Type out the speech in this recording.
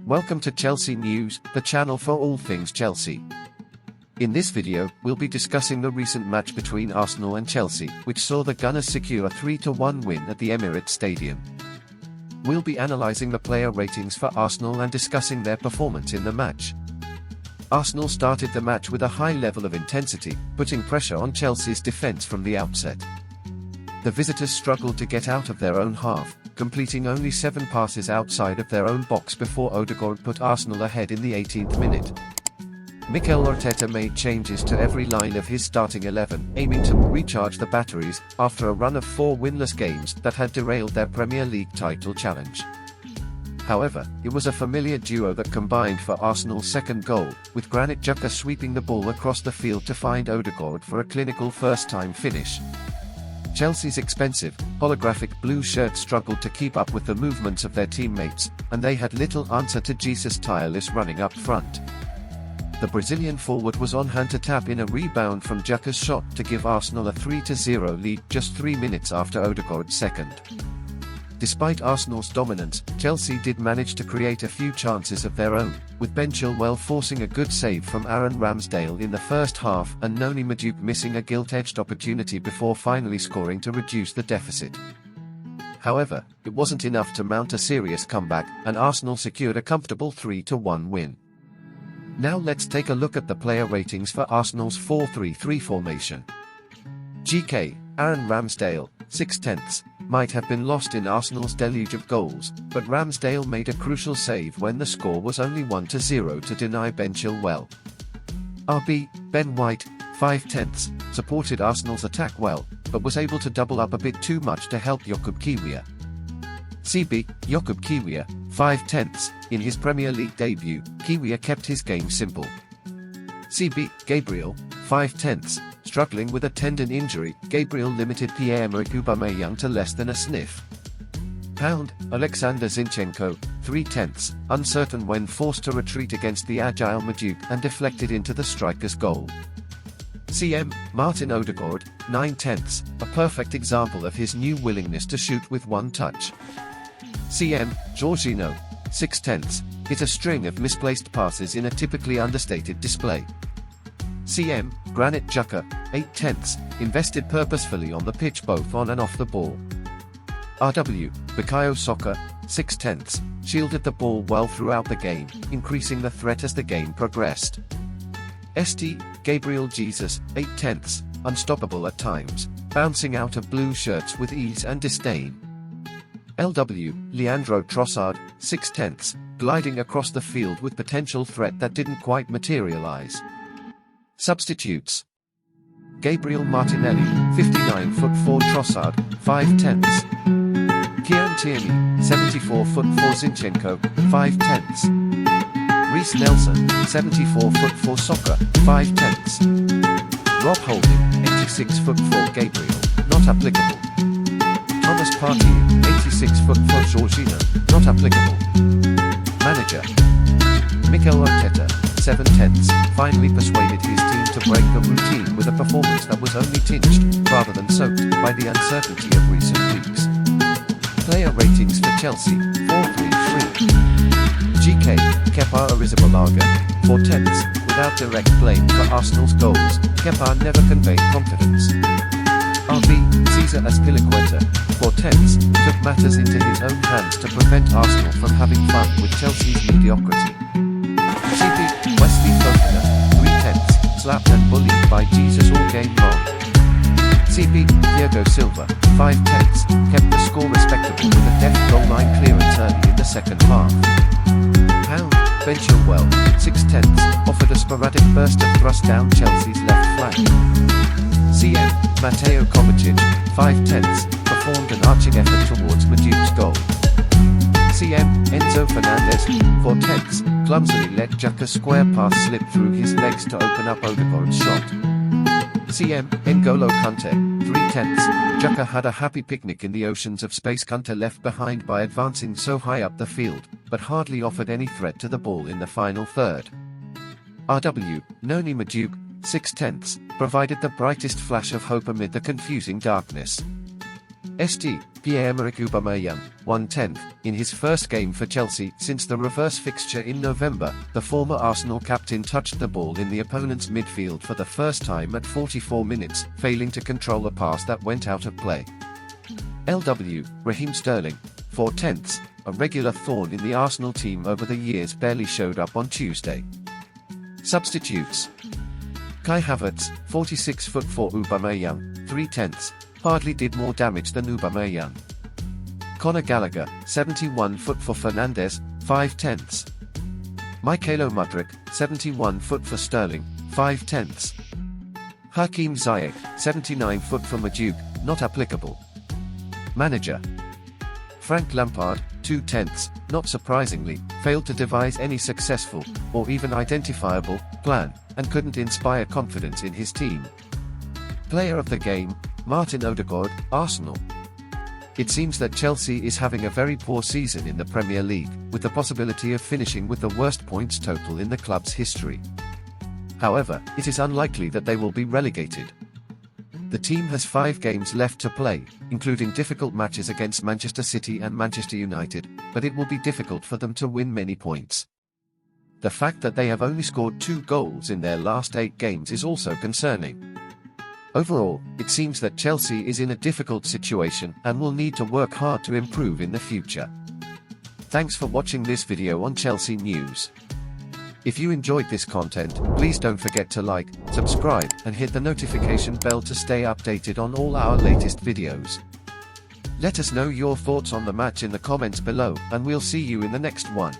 Welcome to Chelsea News, the channel for all things Chelsea. In this video, we'll be discussing the recent match between Arsenal and Chelsea, which saw the Gunners secure a 3-1 win at the Emirates Stadium. We'll be analysing the player ratings for Arsenal and discussing their performance in the match. Arsenal started the match with a high level of intensity, putting pressure on Chelsea's defence from the outset. The visitors struggled to get out of their own half, completing only 7 passes outside of their own box before Odegaard put Arsenal ahead in the 18th minute. Mikel Arteta made changes to every line of his starting 11, aiming to recharge the batteries after a run of 4 winless games that had derailed their Premier League title challenge. However, it was a familiar duo that combined for Arsenal's second goal, with Granit Xhaka sweeping the ball across the field to find Odegaard for a clinical first-time finish. Chelsea's expensive, holographic blue shirt struggled to keep up with the movements of their teammates, and they had little answer to Jesus' tireless running up front. The Brazilian forward was on hand to tap in a rebound from Xhaka's shot to give Arsenal a 3-0 lead just 3 minutes after Odegaard's second. Despite Arsenal's dominance, Chelsea did manage to create a few chances of their own, with Ben Chilwell forcing a good save from Aaron Ramsdale in the first half and Noni Madueke missing a gilt-edged opportunity before finally scoring to reduce the deficit. However, it wasn't enough to mount a serious comeback, and Arsenal secured a comfortable 3-1 win. Now let's take a look at the player ratings for Arsenal's 4-3-3 formation. GK, Aaron Ramsdale, 6/10, might have been lost in Arsenal's deluge of goals, but Ramsdale made a crucial save when the score was only 1-0 to deny Ben Chilwell. RB, Ben White, 5/10, supported Arsenal's attack well, but was able to double up a bit too much to help Jakub Kiwior. CB, Jakub Kiwior, 5/10, in his Premier League debut, Kiwior kept his game simple. CB, Gabriel, 5/10, struggling with a tendon injury, Gabriel limited Pierre-Emerick Aubameyang to less than a sniff. Pound, Alexander Zinchenko, 3/10, uncertain when forced to retreat against the agile Madueke and deflected into the striker's goal. CM, Martin Odegaard, 9/10, a perfect example of his new willingness to shoot with one touch. CM, Jorginho, 6/10, hit a string of misplaced passes in a typically understated display. CM, Granit Xhaka, 8/10, invested purposefully on the pitch both on and off the ball. RW, Bukayo Saka, 6/10, shielded the ball well throughout the game, increasing the threat as the game progressed. ST, Gabriel Jesus, 8/10, unstoppable at times, bouncing out of blue shirts with ease and disdain. LW, Leandro Trossard, 6/10, gliding across the field with potential threat that didn't quite materialize. Substitutes: Gabriel Martinelli, 59'4" Trossard, 5/10. Kieran Tierney, 74'4" Zinchenko, 5/10. Reece Nelson, 74'4" Saka, 5/10. Rob Holding, 86'4" Gabriel, not applicable. Thomas Partey, 86'4" Jorginho, not applicable. Manager: Mikel Arteta, 7/10, finally persuaded his team to break the routine with a performance that was only tinged, rather than soaked, by the uncertainty of recent weeks. Player ratings for Chelsea, 4-3-3. GK, Kepa Arrizabalaga, 4/10, without direct blame for Arsenal's goals, Kepa never conveyed confidence. RB, Cesar Azpilicueta, 4/10, took matters into his own hands to prevent Arsenal from having fun with Chelsea's mediocrity. CB, Wesley Fofana, 3/10, slapped and bullied by Jesus all game long. CB, Thiago Silva, 5/10, kept the score respectable with a deft goal line clearance early in the second half. Pound, Ben Chilwell, 6/10, offered a sporadic burst of thrust down Chelsea's left flank. CM, Mateo Kovacic, 5/10, performed an arching effort towards Madueke's goal. CM, Enzo Fernandez, 4/10, clumsily let Xhaka's square pass slip through his legs to open up Odegaard's shot. CM, N'Golo Kante, 3/10, Xhaka had a happy picnic in the oceans of space Kante left behind by advancing so high up the field, but hardly offered any threat to the ball in the final third. RW, Noni Madueke, 6/10, provided the brightest flash of hope amid the confusing darkness. St. Pierre-Emerick Aubameyang, 1/10, in his first game for Chelsea since the reverse fixture in November. The former Arsenal captain touched the ball in the opponent's midfield for the first time at 44 minutes, failing to control a pass that went out of play. LW, Raheem Sterling, 4/10, a regular thorn in the Arsenal team over the years, barely showed up on Tuesday. Substitutes: Kai Havertz, 46 foot for Aubameyang, 3/10, hardly did more damage than Aubameyang. Conor Gallagher, 71 foot for Fernandes, 5/10. Mykhailo Mudryk, 71 foot for Sterling, 5/10. Hakim Ziyech, 79 foot for Madueke, not applicable. Manager: Frank Lampard, 2/10, not surprisingly, failed to devise any successful, or even identifiable, plan, and couldn't inspire confidence in his team. Player of the game: Martin Odegaard, Arsenal. It seems that Chelsea is having a very poor season in the Premier League, with the possibility of finishing with the worst points total in the club's history. However, it is unlikely that they will be relegated. The team has 5 games left to play, including difficult matches against Manchester City and Manchester United, but it will be difficult for them to win many points. The fact that they have only scored 2 goals in their last 8 games is also concerning. Overall, it seems that Chelsea is in a difficult situation and will need to work hard to improve in the future. Thanks for watching this video on Chelsea news. If you enjoyed this content, please don't forget to like, subscribe, and hit the notification bell to stay updated on all our latest videos. Let us know your thoughts on the match in the comments below, and we'll see you in the next one.